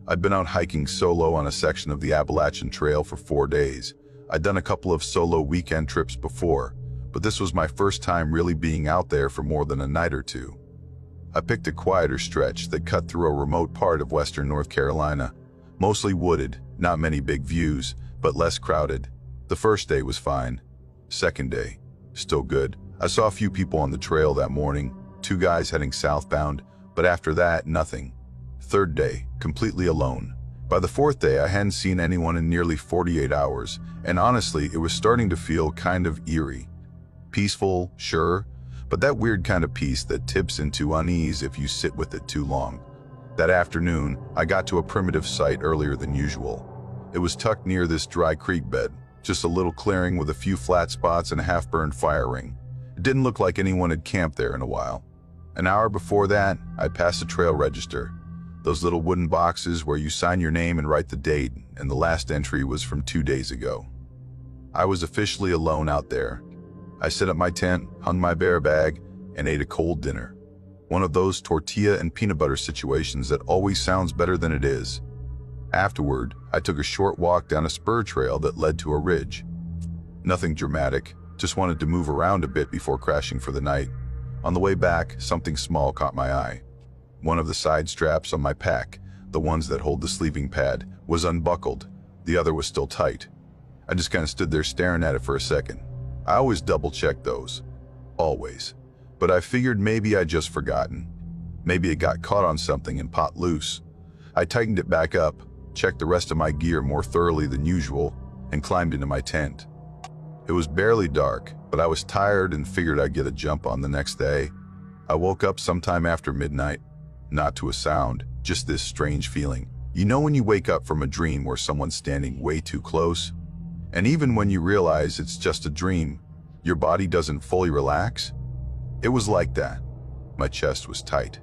I'd been out hiking solo on a section of the Appalachian Trail for 4 days. I'd done a couple of solo weekend trips before, but this was my first time really being out there for more than a night or two. I picked a quieter stretch that cut through a remote part of western North Carolina, mostly wooded, not many big views, but less crowded. The first day was fine. Second day, still good. I saw a few people on the trail that morning, 2 guys heading southbound, but after that, nothing. Third day, completely alone. By the fourth day, I hadn't seen anyone in nearly 48 hours, and honestly, it was starting to feel kind of eerie. Peaceful, sure, but that weird kind of peace that tips into unease if you sit with it too long. That afternoon, I got to a primitive site earlier than usual. It was tucked near this dry creek bed, just a little clearing with a few flat spots and a half-burned fire ring. It didn't look like anyone had camped there in a while. An hour before that, I passed the trail register. Those little wooden boxes where you sign your name and write the date, and the last entry was from 2 days ago. I was officially alone out there. I set up my tent, hung my bear bag, and ate a cold dinner. One of those tortilla and peanut butter situations that always sounds better than it is. Afterward, I took a short walk down a spur trail that led to a ridge. Nothing dramatic, just wanted to move around a bit before crashing for the night. On the way back, something small caught my eye. One of the side straps on my pack, the ones that hold the sleeping pad, was unbuckled. The other was still tight. I just kind of stood there staring at it for a second. I always double-check those. Always. But I figured maybe I'd just forgotten. Maybe it got caught on something and popped loose. I tightened it back up, checked the rest of my gear more thoroughly than usual, and climbed into my tent. It was barely dark, but I was tired and figured I'd get a jump on the next day. I woke up sometime after midnight. Not to a sound, just this strange feeling. You know when you wake up from a dream where someone's standing way too close? And even when you realize it's just a dream, your body doesn't fully relax? It was like that. My chest was tight.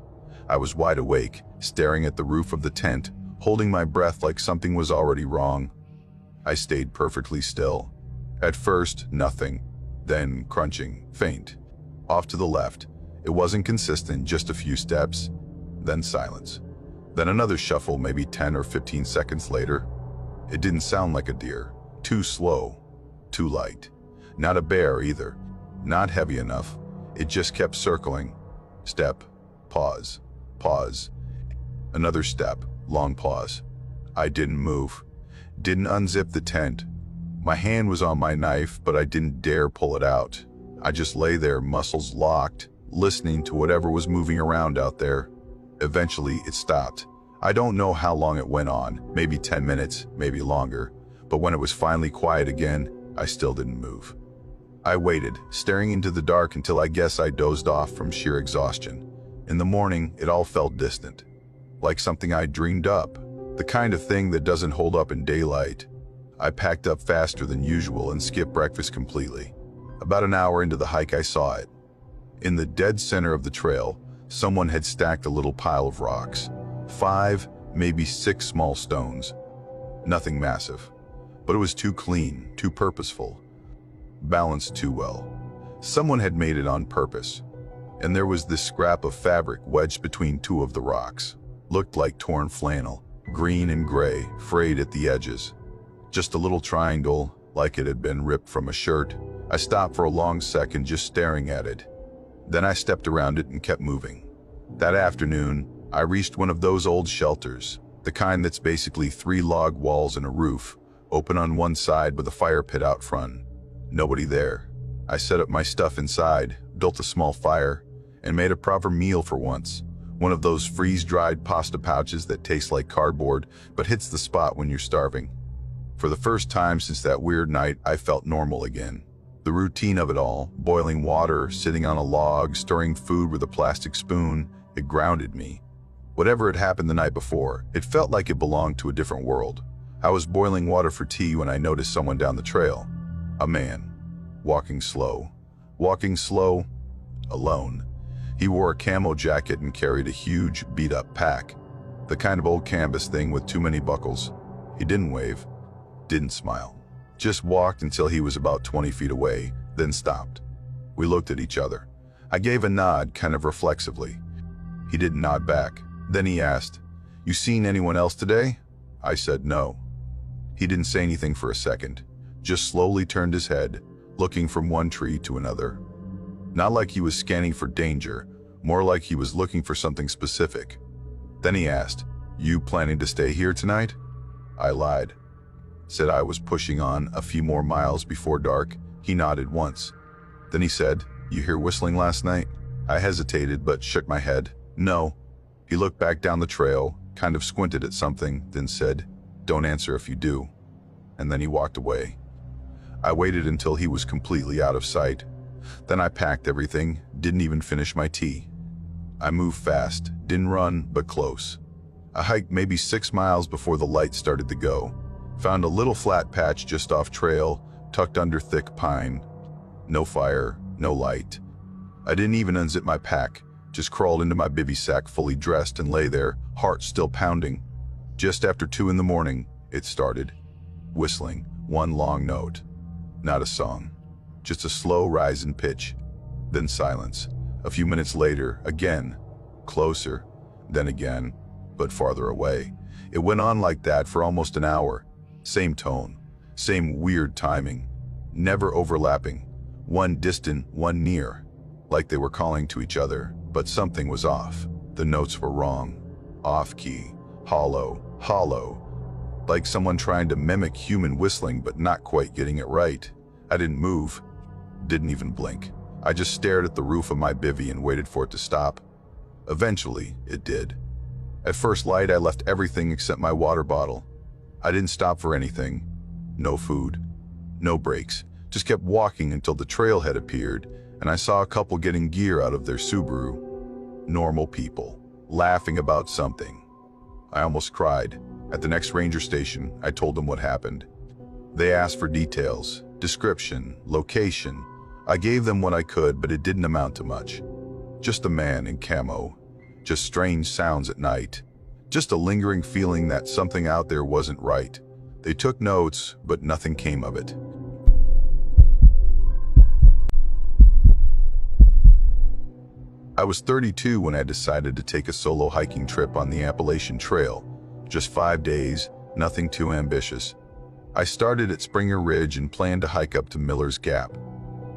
I was wide awake, staring at the roof of the tent, holding my breath like something was already wrong. I stayed perfectly still. At first, nothing. Then crunching, faint. Off to the left. It wasn't consistent, just a few steps. Then silence. Then another shuffle, maybe 10 or 15 seconds later. It didn't sound like a deer. Too slow. Too light. Not a bear either. Not heavy enough. It just kept circling. Step. Pause. Pause. Another step. Long pause. I didn't move. Didn't unzip the tent. My hand was on my knife, but I didn't dare pull it out. I just lay there, muscles locked, listening to whatever was moving around out there. Eventually, it stopped. I don't know how long it went on, maybe 10 minutes, maybe longer. But when it was finally quiet again, I still didn't move. I waited, staring into the dark until I guess I dozed off from sheer exhaustion. In the morning, it all felt distant. Like something I dreamed up. The kind of thing that doesn't hold up in daylight. I packed up faster than usual and skipped breakfast completely. About an hour into the hike, I saw it. In the dead center of the trail, someone had stacked a little pile of rocks. 5, maybe 6 small stones. Nothing massive. But it was too clean, too purposeful. Balanced too well. Someone had made it on purpose. And there was this scrap of fabric wedged between 2 of the rocks. Looked like torn flannel, green and gray, frayed at the edges. Just a little triangle, like it had been ripped from a shirt. I stopped for a long second just staring at it. Then I stepped around it and kept moving. That afternoon, I reached one of those old shelters, the kind that's basically 3 log walls and a roof, open on one side with a fire pit out front. Nobody there. I set up my stuff inside, built a small fire, and made a proper meal for once. One of those freeze-dried pasta pouches that taste like cardboard but hits the spot when you're starving. For the first time since that weird night, I felt normal again. The routine of it all, boiling water, sitting on a log, stirring food with a plastic spoon, it grounded me. Whatever had happened the night before, it felt like it belonged to a different world. I was boiling water for tea when I noticed someone down the trail. A man. Walking slow, alone. He wore a camo jacket and carried a huge, beat-up pack. The kind of old canvas thing with too many buckles. He didn't wave, didn't smile. Just walked until he was about 20 feet away, then stopped. We looked at each other. I gave a nod, kind of reflexively. He didn't nod back. Then he asked, "You seen anyone else today?" I said no. He didn't say anything for a second, just slowly turned his head, looking from one tree to another. Not like he was scanning for danger, more like he was looking for something specific. Then he asked, "You planning to stay here tonight?" I lied. Said I was pushing on a few more miles before dark. He nodded once. Then he said, "You hear whistling last night?" I hesitated but shook my head. "No." He looked back down the trail, kind of squinted at something, then said, "Don't answer if you do." And then he walked away. I waited until he was completely out of sight. Then I packed everything, didn't even finish my tea. I moved fast, didn't run, but close. I hiked maybe 6 miles before the light started to go. Found a little flat patch just off trail, tucked under thick pine. No fire, no light. I didn't even unzip my pack, just crawled into my bivy sack fully dressed and lay there, heart still pounding. Just after 2 in the morning, it started. Whistling, one long note. Not a song, just a slow rise in pitch. Then silence. A few minutes later, again. Closer, then again, but farther away. It went on like that for almost an hour. Same tone, same weird timing, never overlapping. One distant, one near, like they were calling to each other, but something was off. The notes were wrong, off-key, hollow, like someone trying to mimic human whistling but not quite getting it right. I didn't move, didn't even blink. I just stared at the roof of my bivvy and waited for it to stop. Eventually, it did. At first light, I left everything except my water bottle. I didn't stop for anything. No food, no breaks. Just kept walking until the trailhead appeared, and I saw a couple getting gear out of their Subaru. Normal people, laughing about something. I almost cried. At the next ranger station, I told them what happened. They asked for details, description, location. I gave them what I could, but it didn't amount to much. Just a man in camo. Just strange sounds at night. Just a lingering feeling that something out there wasn't right. They took notes, but nothing came of it. I was 32 when I decided to take a solo hiking trip on the Appalachian Trail. Just 5 days, nothing too ambitious. I started at Springer Ridge and planned to hike up to Miller's Gap.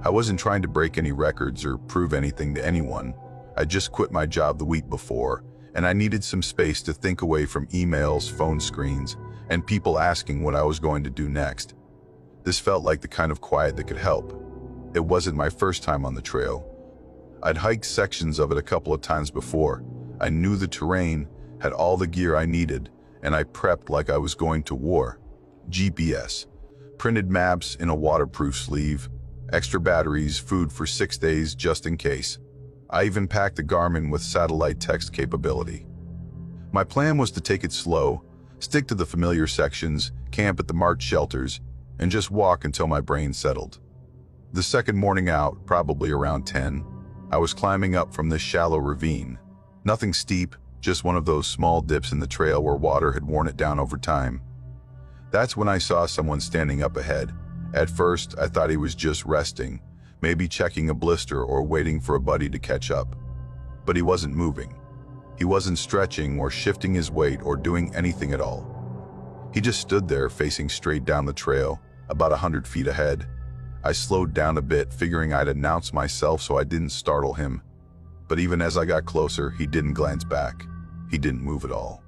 I wasn't trying to break any records or prove anything to anyone. I just quit my job the week before, and I needed some space to think away from emails, phone screens, and people asking what I was going to do next. This felt like the kind of quiet that could help. It wasn't my first time on the trail. I'd hiked sections of it a couple of times before. I knew the terrain, had all the gear I needed, and I prepped like I was going to war. GPS, printed maps in a waterproof sleeve, extra batteries, food for 6 days just in case. I even packed a Garmin with satellite text capability. My plan was to take it slow, stick to the familiar sections, camp at the marked shelters, and just walk until my brain settled. The second morning out, probably around 10, I was climbing up from this shallow ravine. Nothing steep, just one of those small dips in the trail where water had worn it down over time. That's when I saw someone standing up ahead. At first, I thought he was just resting, maybe checking a blister or waiting for a buddy to catch up. But he wasn't moving. He wasn't stretching or shifting his weight or doing anything at all. He just stood there facing straight down the trail, about 100 feet ahead. I slowed down a bit, figuring I'd announce myself so I didn't startle him. But even as I got closer, he didn't glance back. He didn't move at all.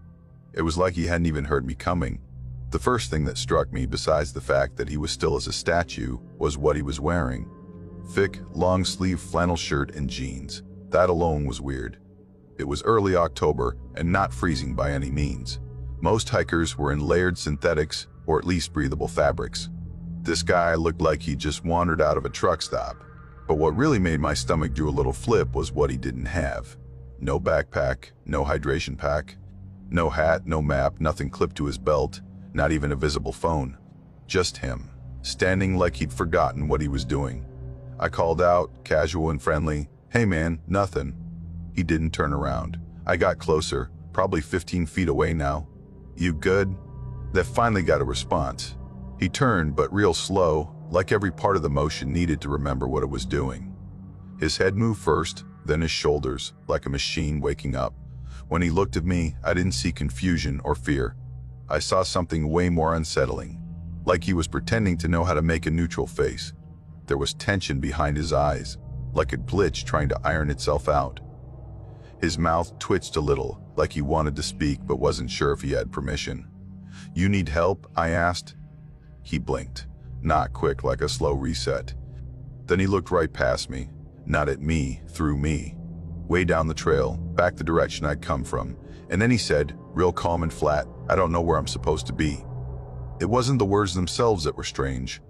It was like he hadn't even heard me coming. The first thing that struck me, besides the fact that he was still as a statue, was what he was wearing. Thick, long-sleeve flannel shirt and jeans. That alone was weird. It was early October and not freezing by any means. Most hikers were in layered synthetics or at least breathable fabrics. This guy looked like he just wandered out of a truck stop. But what really made my stomach do a little flip was what he didn't have. No backpack, no hydration pack, no hat, no map, nothing clipped to his belt, not even a visible phone. Just him, standing like he'd forgotten what he was doing. I called out, casual and friendly, "Hey man, nothing." He didn't turn around. I got closer, probably 15 feet away now. "You good?" That finally got a response. He turned, but real slow, like every part of the motion needed to remember what it was doing. His head moved first, then his shoulders, like a machine waking up. When he looked at me, I didn't see confusion or fear. I saw something way more unsettling, like he was pretending to know how to make a neutral face. There was tension behind his eyes, like a glitch trying to iron itself out. His mouth twitched a little, like he wanted to speak but wasn't sure if he had permission. "You need help?" I asked. He blinked, not quick, like a slow reset. Then he looked right past me, not at me, through me, way down the trail, back the direction I'd come from. And then he said, real calm and flat, "I don't know where I'm supposed to be." It wasn't the words themselves that were strange.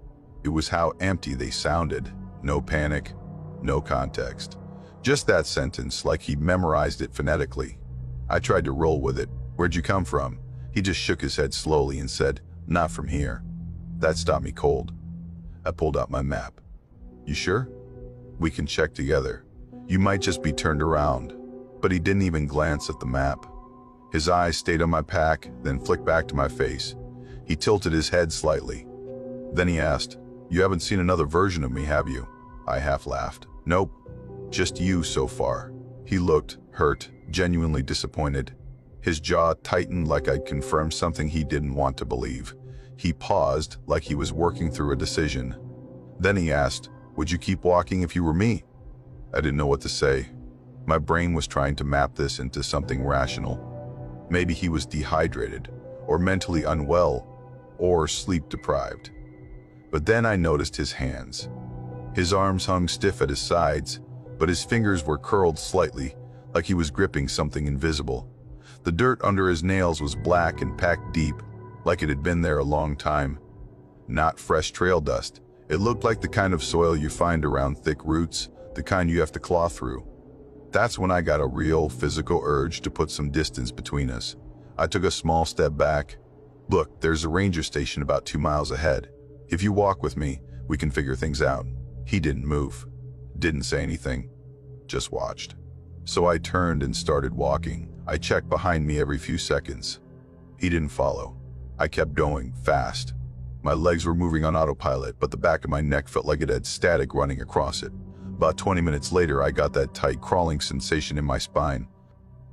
It was how empty they sounded. No panic, no context. Just that sentence, like he memorized it phonetically. I tried to roll with it. "Where'd you come from?" He just shook his head slowly and said, "Not from here." That stopped me cold. I pulled out my map. "You sure? We can check together. You might just be turned around." But he didn't even glance at the map. His eyes stayed on my pack, then flicked back to my face. He tilted his head slightly. Then he asked, "You haven't seen another version of me, have you?" I half laughed. "Nope, just you so far." He looked hurt, genuinely disappointed. His jaw tightened like I'd confirmed something he didn't want to believe. He paused, like he was working through a decision. Then he asked, "Would you keep walking if you were me?" I didn't know what to say. My brain was trying to map this into something rational. Maybe he was dehydrated, or mentally unwell, or sleep-deprived. But then I noticed his hands. His arms hung stiff at his sides, but his fingers were curled slightly, like he was gripping something invisible. The dirt under his nails was black and packed deep, like it had been there a long time. Not fresh trail dust. It looked like the kind of soil you find around thick roots, the kind you have to claw through. That's when I got a real physical urge to put some distance between us. I took a small step back. "Look, there's a ranger station about 2 miles ahead. If you walk with me, we can figure things out." He didn't move, didn't say anything, just watched. So I turned and started walking. I checked behind me every few seconds. He didn't follow. I kept going, fast. My legs were moving on autopilot, but the back of my neck felt like it had static running across it. About 20 minutes later, I got that tight, crawling sensation in my spine.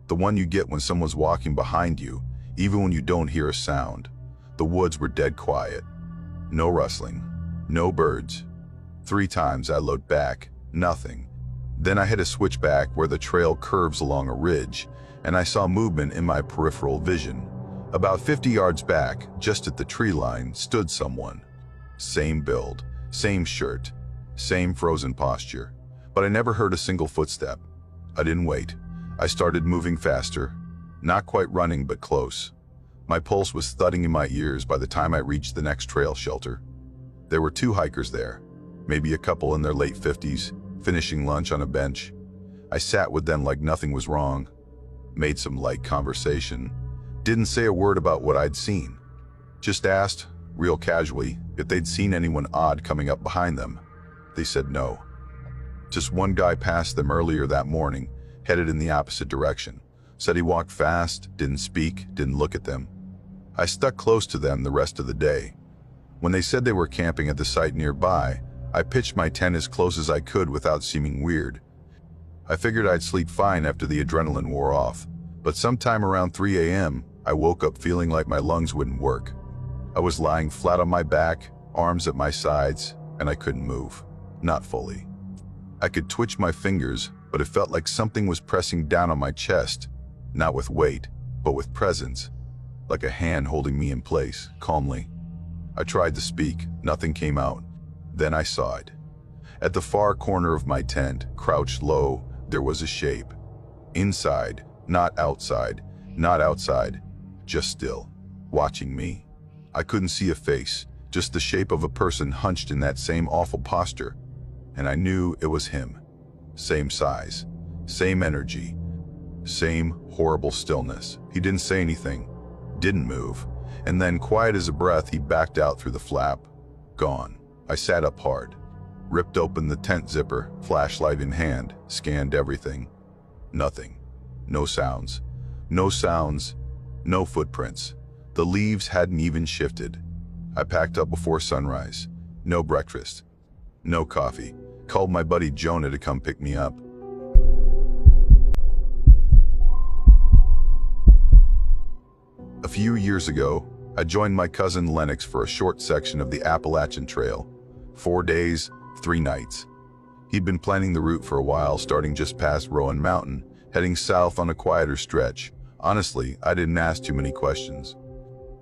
The one you get when someone's walking behind you, even when you don't hear a sound. The woods were dead quiet. No rustling, no birds. 3 times I looked back, nothing. Then I hit a switchback where the trail curves along a ridge, and I saw movement in my peripheral vision. About 50 yards back, just at the tree line, stood someone. Same build, same shirt, same frozen posture. But I never heard a single footstep. I didn't wait. I started moving faster. Not quite running, but close. My pulse was thudding in my ears by the time I reached the next trail shelter. There were 2 hikers there, maybe a couple in their late 50s, finishing lunch on a bench. I sat with them like nothing was wrong. Made some light conversation. Didn't say a word about what I'd seen. Just asked, real casually, if they'd seen anyone odd coming up behind them. They said no. Just one guy passed them earlier that morning, headed in the opposite direction. Said he walked fast, didn't speak, didn't look at them. I stuck close to them the rest of the day. When they said they were camping at the site nearby, I pitched my tent as close as I could without seeming weird. I figured I'd sleep fine after the adrenaline wore off, but sometime around 3 a.m., I woke up feeling like my lungs wouldn't work. I was lying flat on my back, arms at my sides, and I couldn't move. Not fully. I could twitch my fingers, but it felt like something was pressing down on my chest, not with weight, but with presence, like a hand holding me in place, calmly. I tried to speak, nothing came out. Then I saw it. At the far corner of my tent, crouched low, there was a shape. Inside, not outside, just still, watching me. I couldn't see a face, just the shape of a person hunched in that same awful posture. And I knew it was him. Same size, same energy, same horrible stillness. He didn't say anything, didn't move, and then, quiet as a breath, he backed out through the flap. Gone. I sat up hard, ripped open the tent zipper, flashlight in hand, scanned everything. Nothing. No sounds. No sounds. No footprints. The leaves hadn't even shifted. I packed up before sunrise. No breakfast. No coffee. Called my buddy Jonah to come pick me up. A few years ago, I joined my cousin Lennox for a short section of the Appalachian Trail. 4 days, 3 nights. He'd been planning the route for a while, starting just past Rowan Mountain, heading south on a quieter stretch. Honestly, I didn't ask too many questions.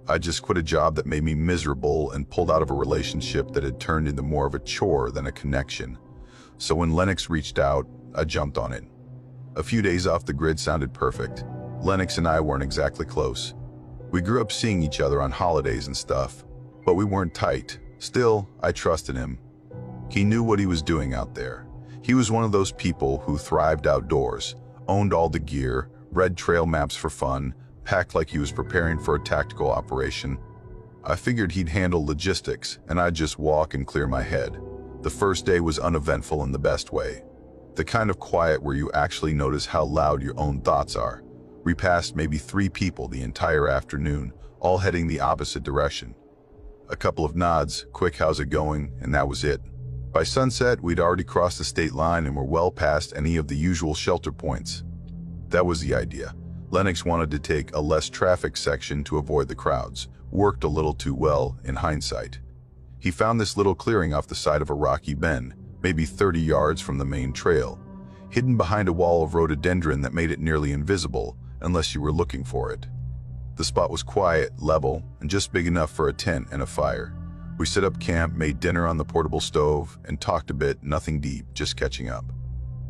I just quit a job that made me miserable and pulled out of a relationship that had turned into more of a chore than a connection. So when Lennox reached out, I jumped on it. A few days off the grid sounded perfect. Lennox and I weren't exactly close. We grew up seeing each other on holidays and stuff, but we weren't tight. Still, I trusted him. He knew what he was doing out there. He was one of those people who thrived outdoors, owned all the gear, read trail maps for fun, packed like he was preparing for a tactical operation. I figured he'd handle logistics, and I'd just walk and clear my head. The first day was uneventful in the best way. The kind of quiet where you actually notice how loud your own thoughts are. We passed maybe 3 people the entire afternoon, all heading the opposite direction. A couple of nods, quick how's it going, and that was it. By sunset, we'd already crossed the state line and were well past any of the usual shelter points. That was the idea. Lennox wanted to take a less traffic section to avoid the crowds. Worked a little too well in hindsight. He found this little clearing off the side of a rocky bend, maybe 30 yards from the main trail, hidden behind a wall of rhododendron that made it nearly invisible unless you were looking for it. The spot was quiet, level, and just big enough for a tent and a fire. We set up camp, made dinner on the portable stove, and talked a bit, nothing deep, just catching up.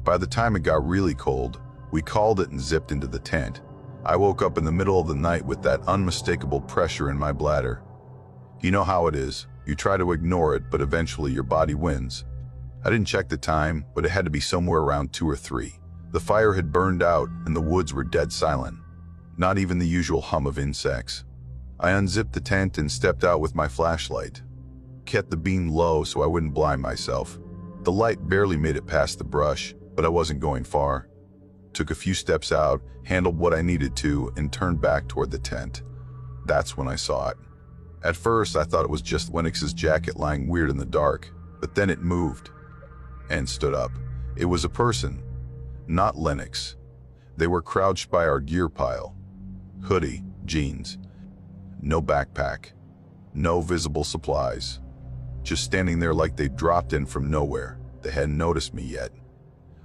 By the time it got really cold, we called it and zipped into the tent. I woke up in the middle of the night with that unmistakable pressure in my bladder. You know how it is. You try to ignore it, but eventually your body wins. I didn't check the time, but it had to be somewhere around 2 or 3. The fire had burned out and the woods were dead silent. Not even the usual hum of insects. I unzipped the tent and stepped out with my flashlight. Kept the beam low so I wouldn't blind myself. The light barely made it past the brush, but I wasn't going far. Took a few steps out, handled what I needed to, and turned back toward the tent. That's when I saw it. At first, I thought it was just Lennox's jacket lying weird in the dark, but then it moved and stood up. It was a person, not Lennox. They were crouched by our gear pile. Hoodie, jeans, no backpack, no visible supplies. Just standing there like they dropped in from nowhere. They hadn't noticed me yet.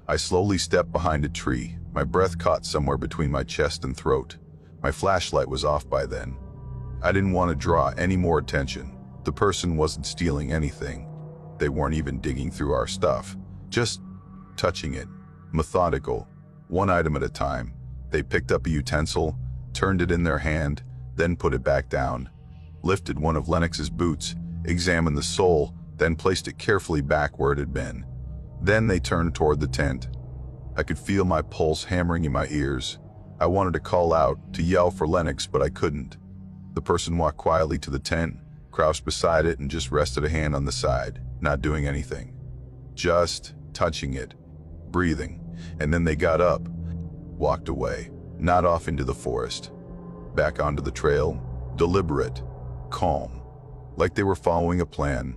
I slowly stepped behind a tree, my breath caught somewhere between my chest and throat. My flashlight was off by then. I didn't want to draw any more attention. The person wasn't stealing anything. They weren't even digging through our stuff, just touching it, methodical, one item at a time. They picked up a utensil, turned it in their hand, then put it back down, lifted one of Lennox's boots, examined the sole, then placed it carefully back where it had been. Then they turned toward the tent. I could feel my pulse hammering in my ears. I wanted to call out, to yell for Lennox, but I couldn't. The person walked quietly to the tent, crouched beside it, and just rested a hand on the side, not doing anything. Just touching it, breathing, and then they got up, walked away, not off into the forest. Back onto the trail, deliberate, calm, like they were following a plan.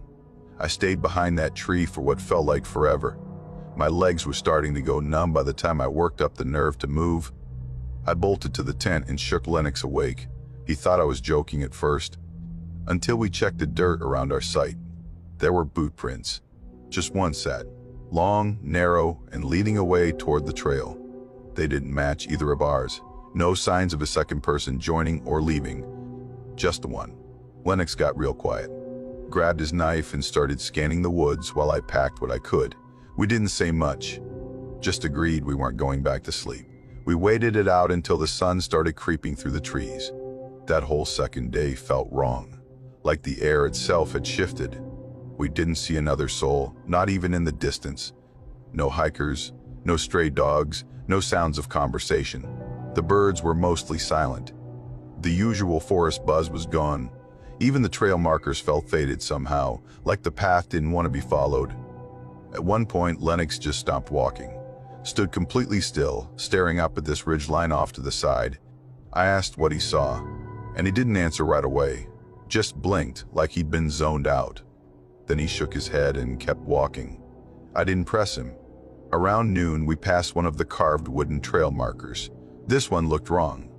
I stayed behind that tree for what felt like forever. My legs were starting to go numb by the time I worked up the nerve to move. I bolted to the tent and shook Lennox awake. He thought I was joking at first, until we checked the dirt around our site. There were boot prints, just one set, long, narrow, and leading away toward the trail. They didn't match either of ours. No signs of a second person joining or leaving, just the one. Lennox got real quiet, grabbed his knife and started scanning the woods while I packed what I could. We didn't say much, just agreed we weren't going back to sleep. We waited it out until the sun started creeping through the trees. That whole second day felt wrong, like the air itself had shifted. We didn't see another soul, not even in the distance. No hikers, no stray dogs, no sounds of conversation. The birds were mostly silent. The usual forest buzz was gone. Even the trail markers felt faded somehow, like the path didn't want to be followed. At one point, Lennox just stopped walking, stood completely still, staring up at this ridgeline off to the side. I asked what he saw, and he didn't answer right away, just blinked like he'd been zoned out. Then he shook his head and kept walking. I didn't press him. Around noon, we passed one of the carved wooden trail markers. This one looked wrong.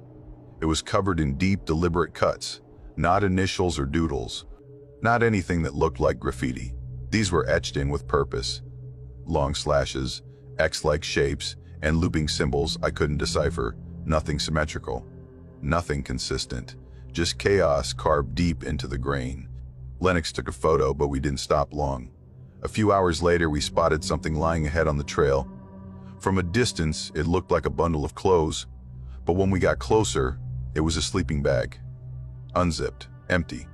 It was covered in deep, deliberate cuts, not initials or doodles, not anything that looked like graffiti. These were etched in with purpose. Long slashes, X-like shapes, and looping symbols I couldn't decipher. Nothing symmetrical, nothing consistent, just chaos carved deep into the grain. Lennox took a photo, but we didn't stop long. A few hours later, we spotted something lying ahead on the trail. From a distance, it looked like a bundle of clothes, but when we got closer, it was a sleeping bag. Unzipped, empty,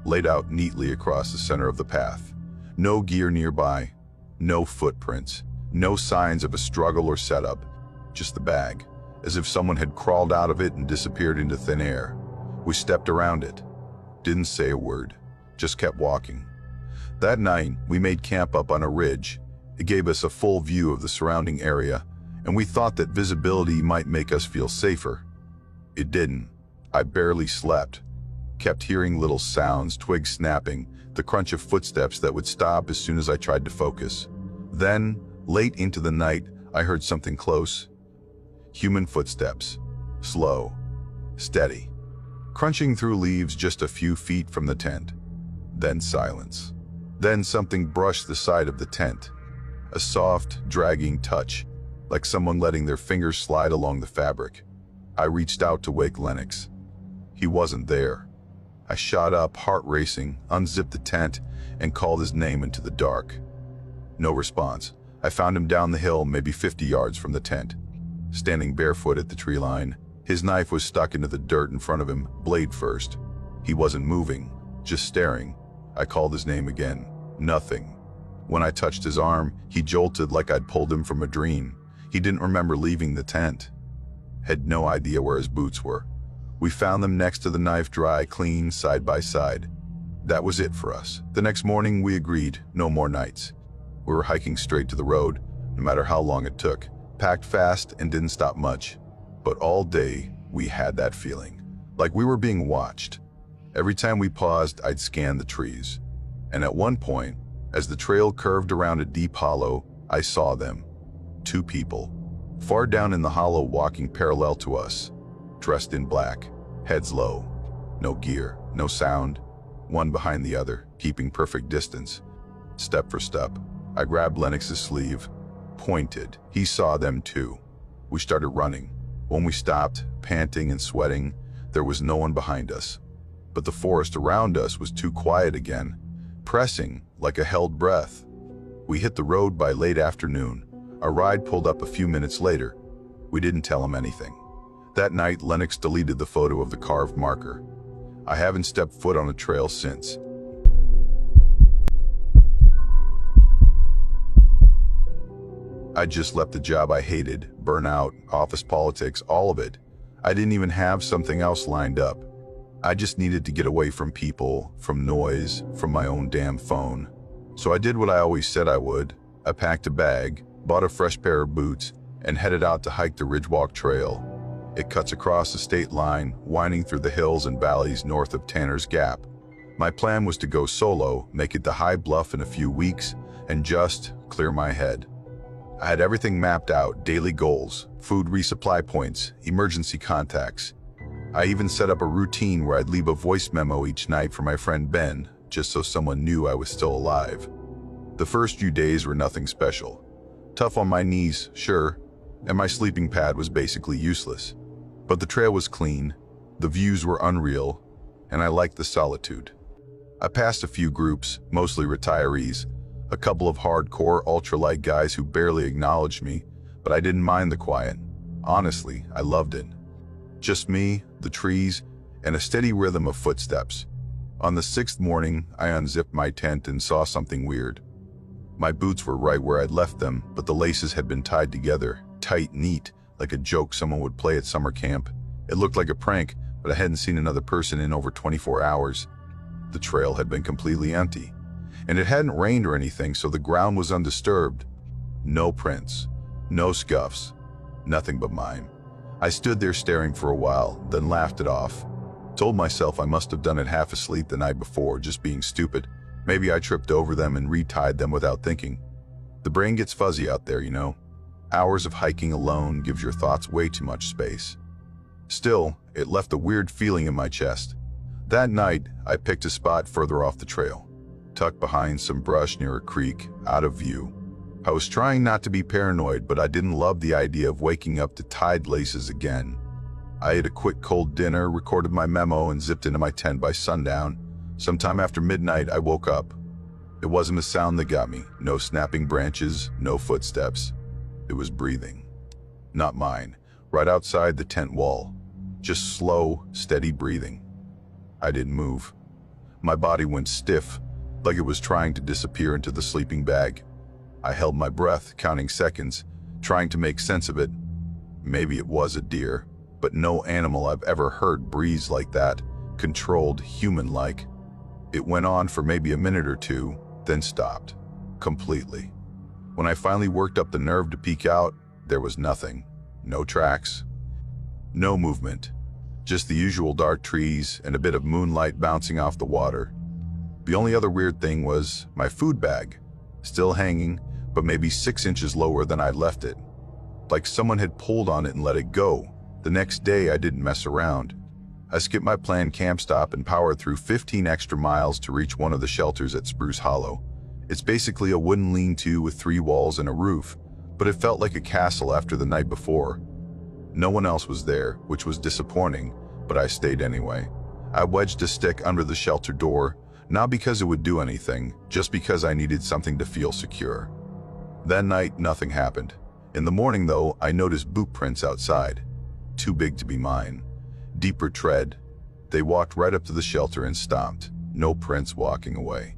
laid out neatly across the center of the path. No gear nearby, no footprints, no signs of a struggle or setup, just the bag, as if someone had crawled out of it and disappeared into thin air. We stepped around it, didn't say a word, just kept walking. That night, we made camp up on a ridge. It gave us a full view of the surrounding area, and we thought that visibility might make us feel safer. It didn't. I barely slept. Kept hearing little sounds, twigs snapping, the crunch of footsteps that would stop as soon as I tried to focus. Then, late into the night, I heard something close. Human footsteps. Slow. Steady. Crunching through leaves just a few feet from the tent. Then silence. Then something brushed the side of the tent. A soft, dragging touch, like someone letting their fingers slide along the fabric. I reached out to wake Lennox. He wasn't there. I shot up, heart racing, unzipped the tent, and called his name into the dark. No response. I found him down the hill, maybe 50 yards from the tent. Standing barefoot at the tree line, his knife was stuck into the dirt in front of him, blade first. He wasn't moving, just staring. I called his name again. Nothing. When I touched his arm, he jolted like I'd pulled him from a dream. He didn't remember leaving the tent. Had no idea where his boots were. We found them next to the knife, dry, clean, side by side. That was it for us. The next morning, we agreed, no more nights. We were hiking straight to the road, no matter how long it took. Packed fast and didn't stop much. But all day, we had that feeling, like we were being watched. Every time we paused, I'd scan the trees. And at one point, as the trail curved around a deep hollow, I saw them. 2 people, far down in the hollow, walking parallel to us, dressed in black, heads low. No gear, no sound, one behind the other, keeping perfect distance. Step for step, I grabbed Lennox's sleeve, pointed. He saw them too. We started running. When we stopped, panting and sweating, there was no one behind us. But the forest around us was too quiet again, pressing like a held breath. We hit the road by late afternoon. Our ride pulled up a few minutes later. We didn't tell him anything. That night, Lennox deleted the photo of the carved marker. I haven't stepped foot on a trail since. I just left the job I hated, burnout, office politics, all of it. I didn't even have something else lined up. I just needed to get away from people, from noise, from my own damn phone. So I did what I always said I would. I packed a bag, bought a fresh pair of boots, and headed out to hike the Ridgewalk Trail. It cuts across the state line, winding through the hills and valleys north of Tanner's Gap. My plan was to go solo, make it to High Bluff in a few weeks, and just clear my head. I had everything mapped out, daily goals, food resupply points, emergency contacts. I even set up a routine where I'd leave a voice memo each night for my friend Ben, just so someone knew I was still alive. The first few days were nothing special. Tough on my knees, sure, and my sleeping pad was basically useless. But the trail was clean, the views were unreal, and I liked the solitude. I passed a few groups, mostly retirees, a couple of hardcore ultralight guys who barely acknowledged me, but I didn't mind the quiet. Honestly, I loved it. Just me, the trees, and a steady rhythm of footsteps. On the 6th morning, I unzipped my tent and saw something weird. My boots were right where I'd left them, but the laces had been tied together, tight, neat, like a joke someone would play at summer camp. It looked like a prank, but I hadn't seen another person in over 24 hours. The trail had been completely empty, and it hadn't rained or anything, so the ground was undisturbed. No prints, no scuffs, nothing but mine. I stood there staring for a while, then laughed it off. Told myself I must have done it half asleep the night before, just being stupid. Maybe I tripped over them and retied them without thinking. The brain gets fuzzy out there, you know. Hours of hiking alone gives your thoughts way too much space. Still, it left a weird feeling in my chest. That night, I picked a spot further off the trail, tucked behind some brush near a creek, out of view. I was trying not to be paranoid, but I didn't love the idea of waking up to tide laces again. I ate a quick cold dinner, recorded my memo, and zipped into my tent by sundown. Sometime after midnight, I woke up. It wasn't a sound that got me. No snapping branches, no footsteps. It was breathing. Not mine. Right outside the tent wall. Just slow, steady breathing. I didn't move. My body went stiff, like it was trying to disappear into the sleeping bag. I held my breath, counting seconds, trying to make sense of it. Maybe it was a deer, but no animal I've ever heard breathe like that, controlled, human-like. It went on for maybe a minute or two, then stopped, completely. When I finally worked up the nerve to peek out, there was nothing. No tracks. No movement. Just the usual dark trees and a bit of moonlight bouncing off the water. The only other weird thing was my food bag, still hanging, but maybe 6 inches lower than I'd left it. Like someone had pulled on it and let it go. The next day, I didn't mess around. I skipped my planned camp stop and powered through 15 extra miles to reach one of the shelters at Spruce Hollow. It's basically a wooden lean-to with 3 walls and a roof, but it felt like a castle after the night before. No one else was there, which was disappointing, but I stayed anyway. I wedged a stick under the shelter door, not because it would do anything, just because I needed something to feel secure. That night, nothing happened. In the morning, though, I noticed boot prints outside. Too big to be mine. Deeper tread. They walked right up to the shelter and stopped. No prints walking away.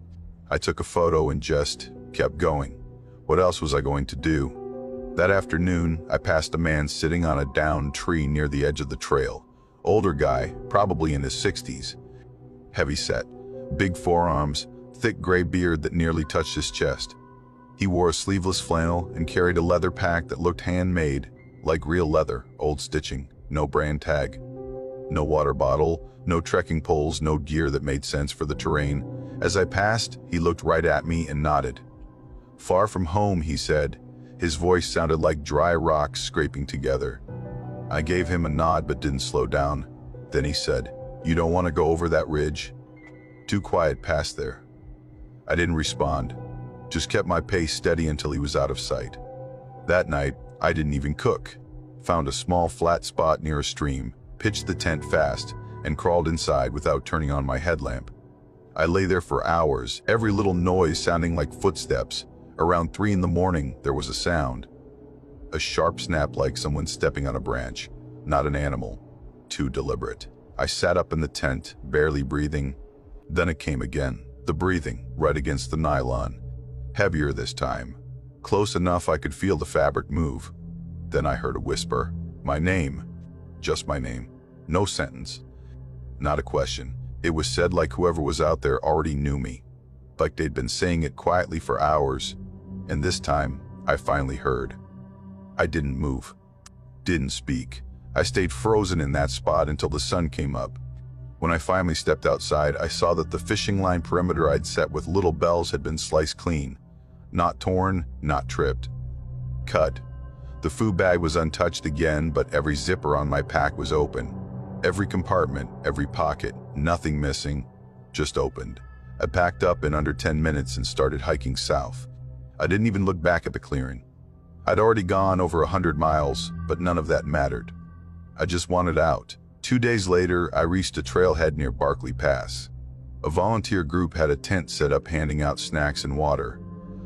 I took a photo and just kept going. What else was I going to do? That afternoon, I passed a man sitting on a downed tree near the edge of the trail. Older guy, probably in his 60s. Heavy-set, big forearms, thick gray beard that nearly touched his chest. He wore a sleeveless flannel and carried a leather pack that looked handmade, like real leather, old stitching, no brand tag. No water bottle, no trekking poles, no gear that made sense for the terrain. As I passed, he looked right at me and nodded. "Far from home," he said. His voice sounded like dry rocks scraping together. I gave him a nod but didn't slow down. Then he said, "You don't want to go over that ridge?" Too quiet past there. I didn't respond, just kept my pace steady until he was out of sight. That night, I didn't even cook. Found a small flat spot near a stream, pitched the tent fast, and crawled inside without turning on my headlamp. I lay there for hours, every little noise sounding like footsteps. Around 3 in the morning, there was a sound. A sharp snap like someone stepping on a branch, not an animal. Too deliberate. I sat up in the tent, barely breathing. Then it came again, the breathing, right against the nylon. Heavier this time. Close enough I could feel the fabric move. Then I heard a whisper. My name. Just my name. No sentence. Not a question. It was said like whoever was out there already knew me. Like they'd been saying it quietly for hours. And this time, I finally heard. I didn't move. Didn't speak. I stayed frozen in that spot until the sun came up. When I finally stepped outside, I saw that the fishing line perimeter I'd set with little bells had been sliced clean. Not torn, not tripped. Cut. The food bag was untouched again, but every zipper on my pack was open. Every compartment, every pocket, nothing missing, just opened. I packed up in under 10 minutes and started hiking south. I didn't even look back at the clearing. I'd already gone over 100 miles, but none of that mattered. I just wanted out. 2 days later, I reached a trailhead near Barkley Pass. A volunteer group had a tent set up handing out snacks and water.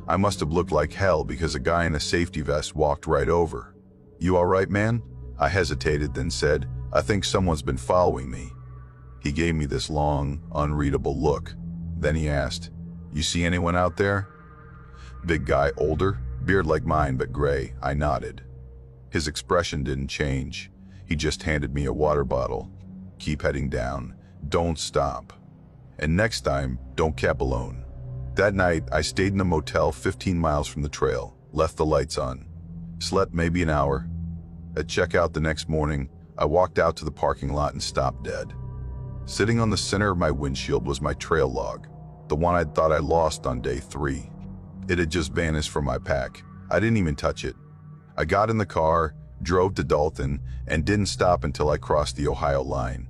I must have looked like hell because a guy in a safety vest walked right over. "You all right, man?" I hesitated, then said, "I think someone's been following me." He gave me this long, unreadable look. Then he asked, "You see anyone out there?" Big guy, older, beard like mine but gray. I nodded. His expression didn't change. He just handed me a water bottle. "Keep heading down. Don't stop. And next time, don't camp alone." That night, I stayed in a motel 15 miles from the trail, left the lights on. Slept maybe an hour. At checkout the next morning, I walked out to the parking lot and stopped dead. Sitting on the center of my windshield was my trail log, the one I'd thought I lost on day 3. It had just vanished from my pack. I didn't even touch it. I got in the car, drove to Dalton, and didn't stop until I crossed the Ohio line.